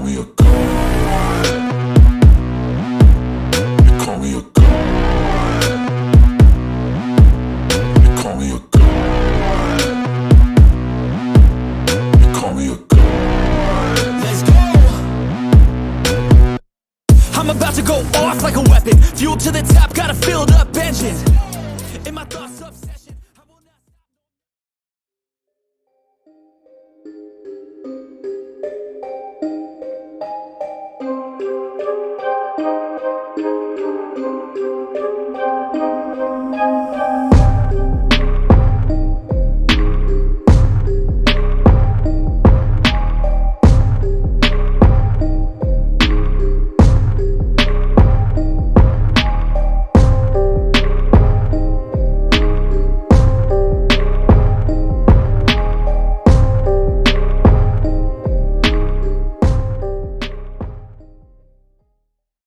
call me a god. You call me a god. You call me a god. You call me a god. Let's go. I'm about to go off like a weapon. Fuel to the top, got a filled up engine. In my thoughts upset.